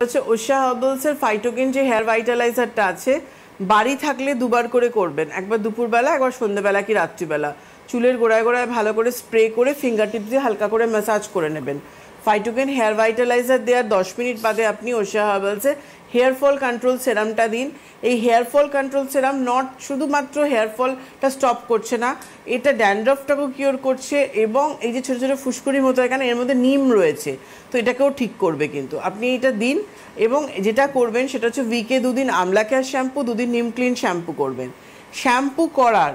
হচ্ছে ওশিয়া হার্বালসের ফাইটোকেন যে হেয়ার ভাইটালাইজারটা আছে, বাড়ি থাকলে দুবার করে করবেন, একবার দুপুরবেলা একবার সন্ধ্যেবেলা কি রাত্রিবেলা। চুলের গোড়ায় গোড়ায় ভালো করে স্প্রে করে ফিঙ্গার টিপ দিয়ে হালকা করে ম্যাসাজ করে নেবেন। ফাইটোকেন হেয়ার ভাইটালাইজার দেওয়ার 10 মিনিট বাদে আপনি ওশিয়া হার্বালসে হেয়ার ফল কন্ট্রোল সেরামটা দিন। এই hair fall control serum not শুধুমাত্র হেয়ার ফলটা স্টপ করছে না, এটা ড্যান্ড্রফটাকেও কিওর করছে এবং এই যে ছোটো ছোটো ফুসকুড়ির মতো এখানে এর মধ্যে নিম রয়েছে, তো এটাকেও ঠিক করবে। কিন্তু আপনি এটা দিন এবং যেটা করবেন সেটা হচ্ছে উইকে 2 দিন আমলা কেয়ার শ্যাম্পু, 2 দিন নিম ক্লিন শ্যাম্পু করবেন। শ্যাম্পু করার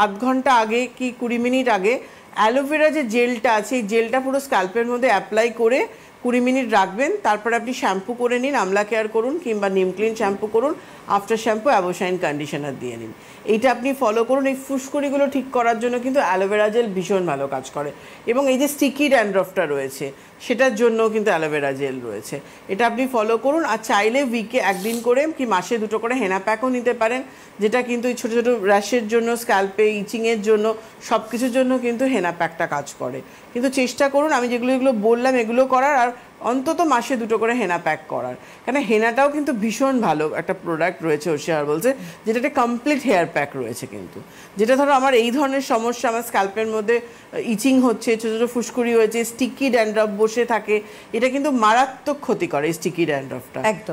আধ ঘন্টা আগে কি 20 মিনিট আগে অ্যালোভেরা যে জেলটা আছে, এই জেলটা পুরো স্ক্যাল্পের মধ্যে অ্যাপ্লাই করে 20 মিনিট রাখবেন। তারপরে আপনি শ্যাম্পু করে নিন, আমলা কেয়ার করুন কিংবা নিম ক্লিন শ্যাম্পু করুন, আফটার শ্যাম্পু অ্যাভোশাইন কন্ডিশনার দিয়ে নিন। এইটা আপনি ফলো করুন। এই ফুসকুড়িগুলো ঠিক করার জন্য কিন্তু অ্যালোভেরা জেল ভীষণ ভালো কাজ করে এবং এই যে স্টিকি ড্যান্ড্রফটা রয়েছে সেটার জন্য কিন্তু অ্যালোভেরা জেল রয়েছে, এটা আপনি ফলো করুন। আর চাইলে উইকে 1 দিন করে কি মাসে 2টো করে হেনা প্যাকও নিতে পারেন, যেটা কিন্তু এই ছোটো ছোটো র্যাশের জন্য, স্ক্যাল্পে ইচিংয়ের জন্য, সব কিছুর জন্য কিন্তু হেনা প্যাকটা কাজ করে। কিন্তু চেষ্টা করুন আমি যেগুলো বললাম এগুলো করার, আর অন্তত মাসে 2টো করে হেনা প্যাক করার। কেন হেনাটাও কিন্তু ভীষণ ভালো একটা প্রোডাক্ট রয়েছে ওশিয়া হার্বালসে, যেটা একটা কমপ্লিট হেয়ার প্যাক রয়েছে। কিন্তু যেটা ধরো আমার এই ধরনের সমস্যা, আমার স্ক্যাল্পের মধ্যে ইচিং হচ্ছে, ছোটো ছোটো ফুসকুড়ি হয়েছে, স্টিকি ড্যান্ড্রফ বসে থাকে, এটা কিন্তু মারাত্মক ক্ষতি করে এই স্টিকি ড্যান্ড্রফটা। একদম।